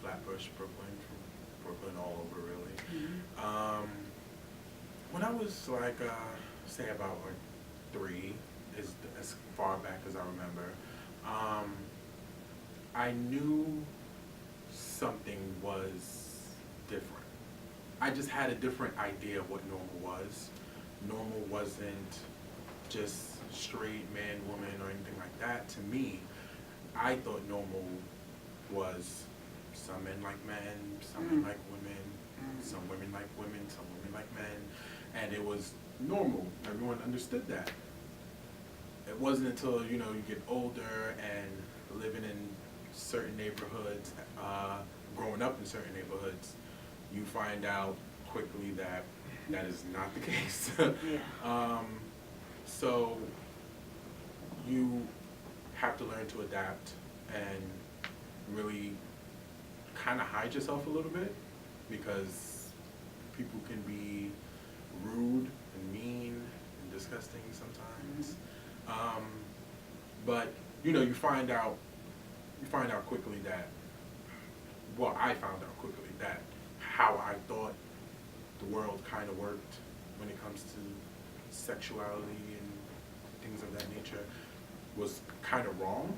Flatbush, Brooklyn, from Brooklyn all over really. When I was like, say about like 3, is as far back as I remember, I knew something was different. I just had a different idea of what normal was. Normal wasn't just straight man, woman, or anything like that. To me, I thought normal was some men like men, some men like women, some women like women, some women like men, and it was normal. Everyone understood that. It wasn't until, you know, you get older and living in certain neighborhoods, growing up in certain neighborhoods, you find out quickly that that is not the case. So you have to learn to adapt and really kind of hide yourself a little bit, because people can be rude and mean and disgusting sometimes. But you know, you find out quickly that, well, I found out quickly that how I thought the world kind of worked when it comes to sexuality and things of that nature was kind of wrong.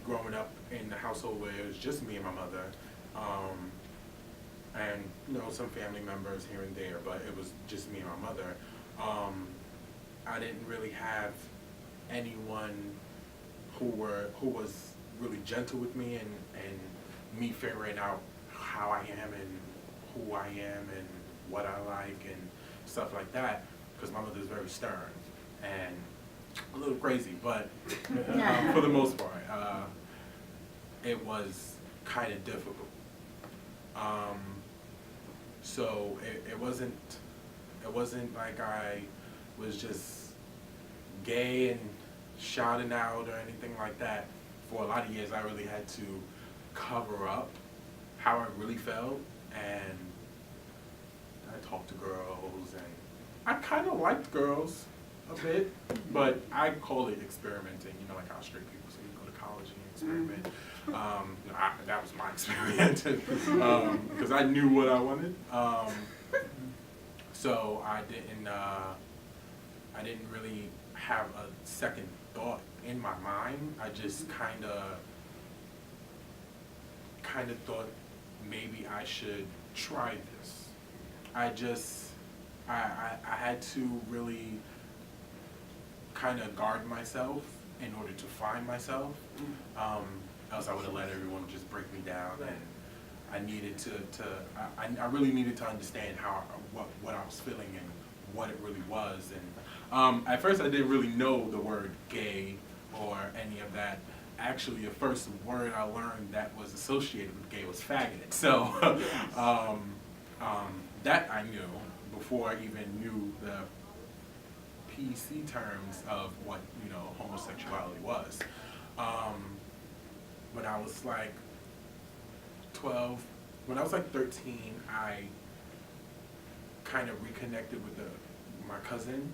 Growing up in a household where it was just me and my mother, and you know, some family members here and there, but it was just me and my mother, I didn't really have anyone who was really gentle with me and me figuring out how I am and who I am and what I like and stuff like that, because my mother's very stern and a little crazy, but for the most part, it was kind of difficult. So it wasn't like I was just gay and shouting out or anything like that. For a lot of years, I really had to cover up how I really felt, and I talked to girls, and I kind of liked girls a bit, but I call it experimenting, you know, like how straight people say you go to college and experiment. That was my experience, because I knew what I wanted. So I didn't really have a second thought in my mind. I just kind of thought maybe I should try this. I had to really kind of guard myself in order to find myself. Else I would have let everyone just break me down, and I needed I really needed to understand what I was feeling and what it really was. And at first I didn't really know the word gay or any of that. Actually, the first word I learned that was associated with gay was faggot. So that I knew before I even knew the PC terms of what, you know, homosexuality was. When I was like 12, when I was like 13, I kind of reconnected with my cousin,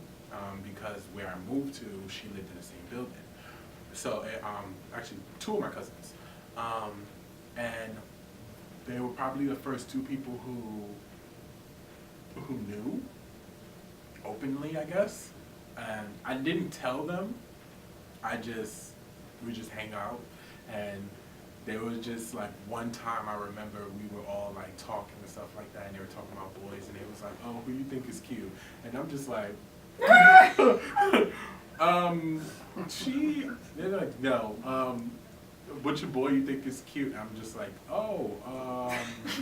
because where I moved to, she lived in the same building. So actually 2 of my cousins, and they were probably the first 2 people who knew openly, I guess. And I didn't tell them. We just hang out, and there was just like one time I remember we were all like talking and stuff like that, and they were talking about boys, and it was like, oh, who you think is cute? And I'm just like, they're like, no, which boy you think is cute? And I'm just like, oh,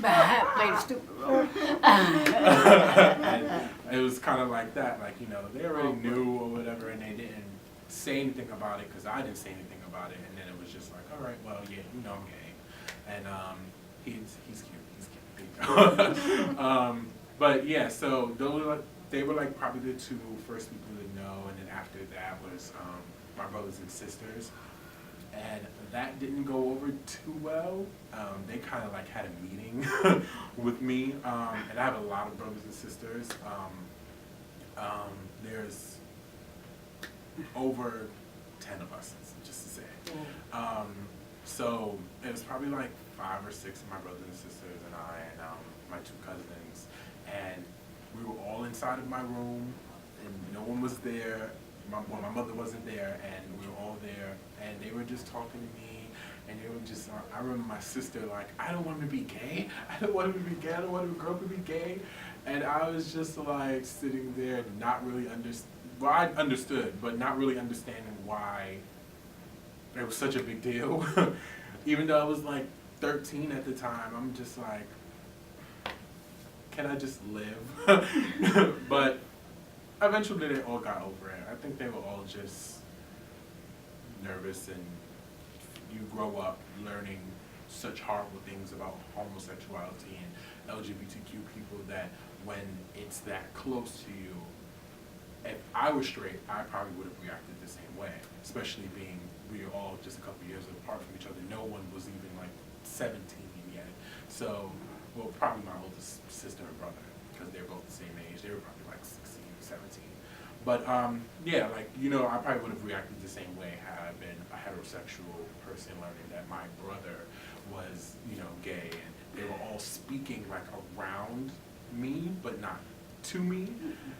Played a stupid role. and it was kind of like that, like, you know, they already knew or whatever, and they didn't say anything about it because I didn't say anything about it, and then it was just like, all right, well, yeah, you know I'm gay, and he's cute. But yeah, so they were like probably the 2 first people to know, and then after that was my brothers and sisters, and that didn't go over too well. They kind of like had a meeting with me, and I have a lot of brothers and sisters. There's over 10 of us, just to say. So it was probably like 5 or 6 of my brothers and sisters and I and my 2 cousins, and we were all inside of my room, and no one was there. My mother wasn't there, and we were all there, and they were just talking to me, and they were just. I remember my sister like, I don't want him to be gay. I don't want him to be gay. I don't want him to grow up to be gay, and I was just like sitting there, not really Well, I understood, but not really understanding why it was such a big deal. Even though I was like 13 at the time, I'm just like, can I just live? But eventually they all got over it. I think they were all just nervous, and you grow up learning such horrible things about homosexuality and LGBTQ people that when it's that close to you, if I was straight, I probably would have reacted the same way, especially being we were all just a couple years apart from each other. No one was even like 17 yet. So, well, probably my oldest sister and brother, because they're both the same age. They were probably like 16, 17. But yeah, like, you know, I probably would have reacted the same way had I been a heterosexual person learning that my brother was, you know, gay, and they were all speaking like around me, but not to me.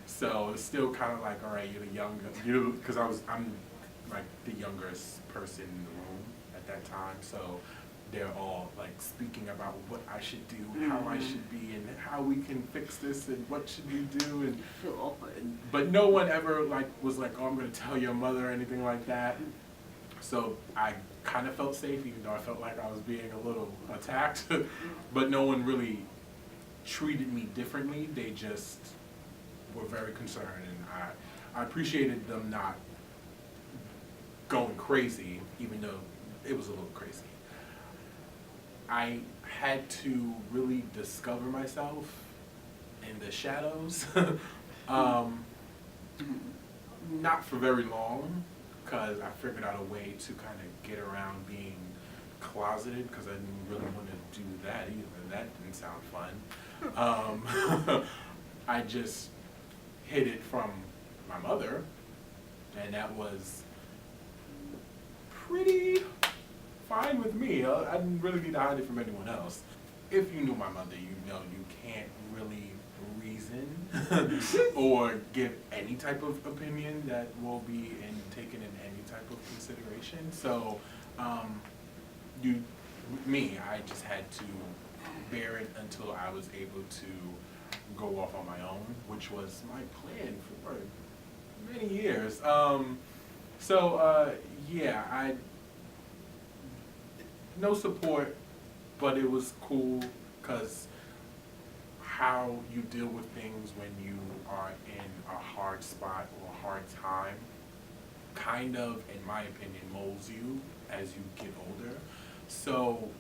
So it's still kind of like, all right, you're the younger, because I'm like the youngest person in the room at that time. So they're all like speaking about what I should do, and how I should be, and how we can fix this, and what should we do, and feel awkward. but no one ever like was like, oh, I'm gonna tell your mother or anything like that. So I kind of felt safe, even though I felt like I was being a little attacked. But no one really treated me differently. They just were very concerned, and I appreciated them not going crazy, even though it was a little crazy. I had to really discover myself in the shadows. Not for very long, because I figured out a way to kind of get around being closeted, because I didn't really want to do that either. That didn't sound fun. I just hid it from my mother, and that was pretty fine with me. I didn't really need to hide it from anyone else. If you knew my mother, you know you can't really reason or give any type of opinion that will be taken in any type of consideration. So, I just had to bear it until I was able to go off on my own, which was my plan for many years. Yeah, no support, but it was cool, because how you deal with things when you are in a hard spot or a hard time kind of, in my opinion, molds you as you get older. So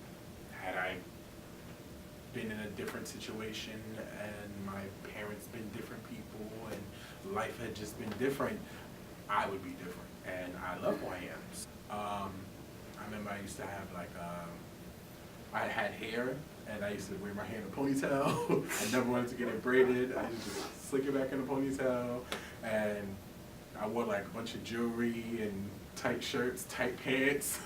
had I been in a different situation and my parents been different people and life had just been different, I would be different, and I love who I am. I remember I used to have like, I had hair, and I used to wear my hair in a ponytail. I never wanted to get it braided. I used to slick it back in a ponytail, and I wore like a bunch of jewelry and tight shirts, tight pants.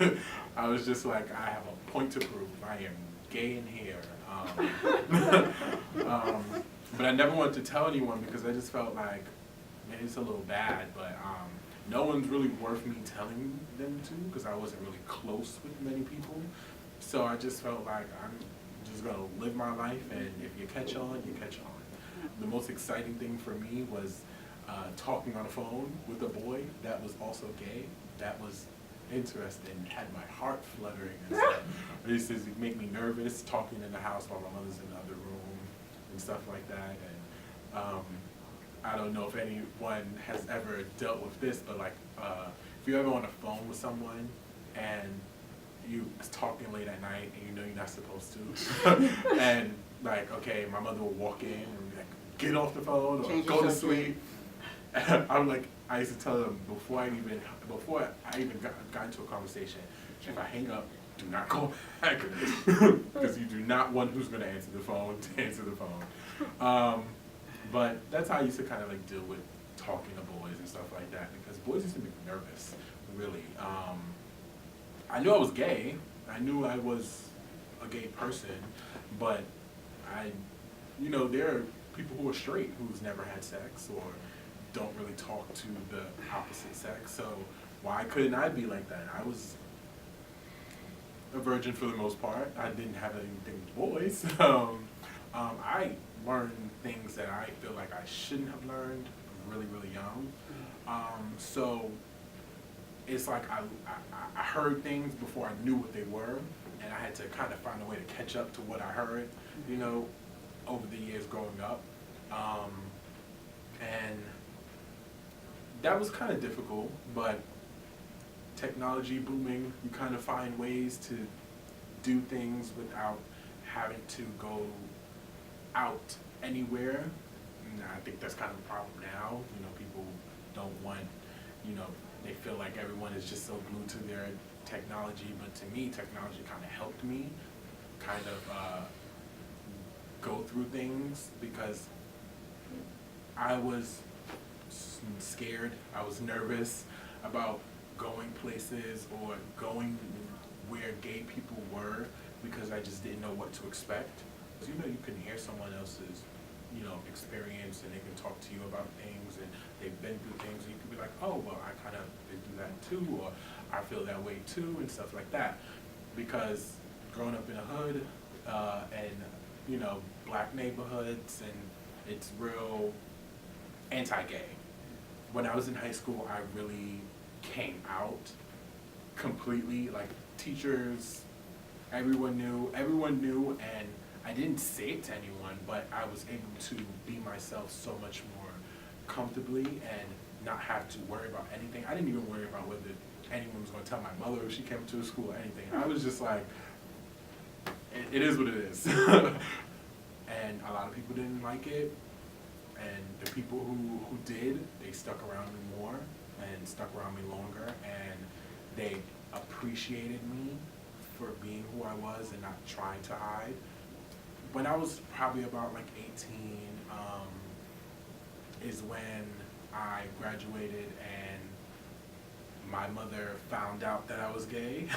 I was just like, I have a point to prove. I am gay in hair. But I never wanted to tell anyone, because I just felt like, man, it's a little bad, but no one's really worth me telling them to, because I wasn't really close with many people. So I just felt like I'm just gonna live my life, and if you catch on, you catch on. The most exciting thing for me was talking on the phone with a boy that was also gay. That was interesting, had my heart fluttering and stuff. It used to make me nervous talking in the house while my mother's in the other room and stuff like that. And I don't know if anyone has ever dealt with this, but like if you're ever on the phone with someone and you talking late at night and you know you're not supposed to, and like, okay, my mother will walk in and be like, get off the phone or go to sleep. I'm like, I used to tell them before I even got into a conversation, if I hang up, do not call back, because you do not want who's going to answer the phone to answer the phone. But that's how I used to kind of like deal with talking to boys and stuff like that, because boys used to make me nervous, really. I knew I was gay, I knew I was a gay person, but there are people who are straight who's never had sex or don't really talk to the opposite sex. So why couldn't I be like that? I was a virgin for the most part. I didn't have anything with boys. I learned things that I feel like I shouldn't have learned really, really young. So it's like I heard things before I knew what they were, and I had to kind of find a way to catch up to what I heard, over the years growing up. And that was kind of difficult, but technology booming, you kind of find ways to do things without having to go out anywhere. And I think that's kind of a problem now. People don't want, they feel like everyone is just so glued to their technology, but to me, technology kind of helped me kind of go through things, because I was scared, I was nervous about going places or going where gay people were, because I just didn't know what to expect. You can hear someone else's, experience, and they can talk to you about things, and they've been through things, and you can be like, oh, well, I kind of been through that too, or I feel that way too, and stuff like that. Because growing up in a hood, and, black neighborhoods, and it's real anti-gay. When I was in high school, I really came out completely. Like, teachers, everyone knew, and I didn't say it to anyone, but I was able to be myself so much more comfortably and not have to worry about anything. I didn't even worry about whether anyone was going to tell my mother if she came to school or anything. I was just like, it is what it is. And a lot of people didn't like it, and the people who did, they stuck around me more and stuck around me longer, and they appreciated me for being who I was and not trying to hide. When I was probably about like 18, is when I graduated and my mother found out that I was gay.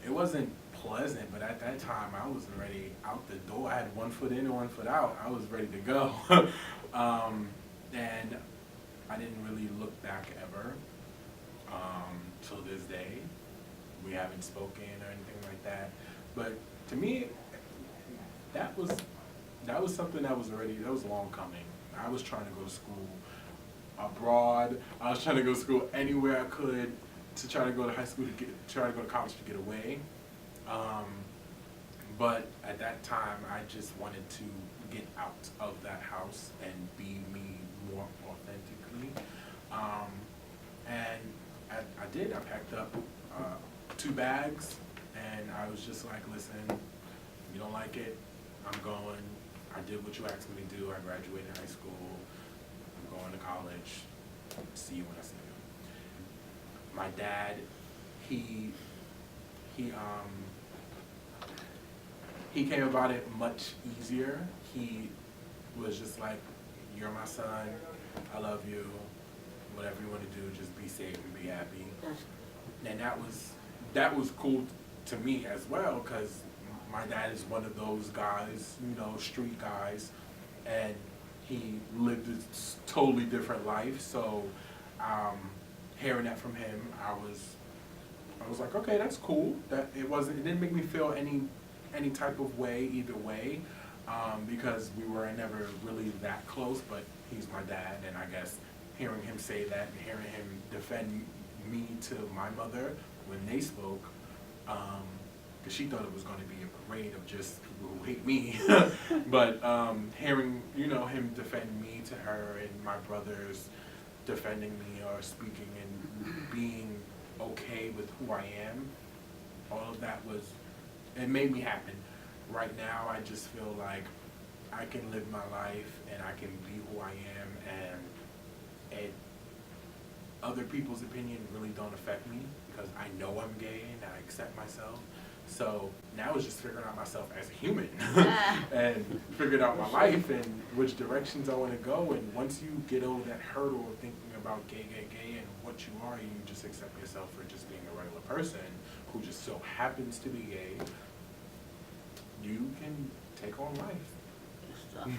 It wasn't pleasant, but at that time I was already out the door. I had one foot in and one foot out. I was ready to go. And I didn't really look back ever till this day. We haven't spoken or anything like that. But to me, that was something that was long coming. I was trying to go to school abroad. I was trying to go to school anywhere I could to try to go to high school try to go to college to get away. But at that time, I just wanted to get out of that house and be me more authentically. And I did. I packed up 2 bags, and I was just like, listen, you don't like it, I'm going. I did what you asked me to do. I graduated high school. I'm going to college. See you when I see you. My dad, he came about it much easier. He was just like, you're my son, I love you, whatever you want to do, just be safe and be happy. And that was cool to me as well, because my dad is one of those guys, street guys, and he lived a totally different life. So hearing that from him, I was like, okay, that's cool. It didn't make me feel any type of way either way, because we were never really that close, but he's my dad, and I guess hearing him say that and hearing him defend me to my mother when they spoke, because she thought it was going to be a parade of just people who hate me, but hearing, him defend me to her and my brothers defending me or speaking and being okay with who I am, all of that it made me happy. Right now, I just feel like I can live my life and I can be who I am, and other people's opinion really don't affect me, because I know I'm gay and I accept myself. So now it's just figuring out myself as a human and figuring out my life and which directions I want to go. And once you get over that hurdle of thinking about gay, and what you are, and you just accept yourself for just being a regular person who just so happens to be gay, you can take on life. Good stuff.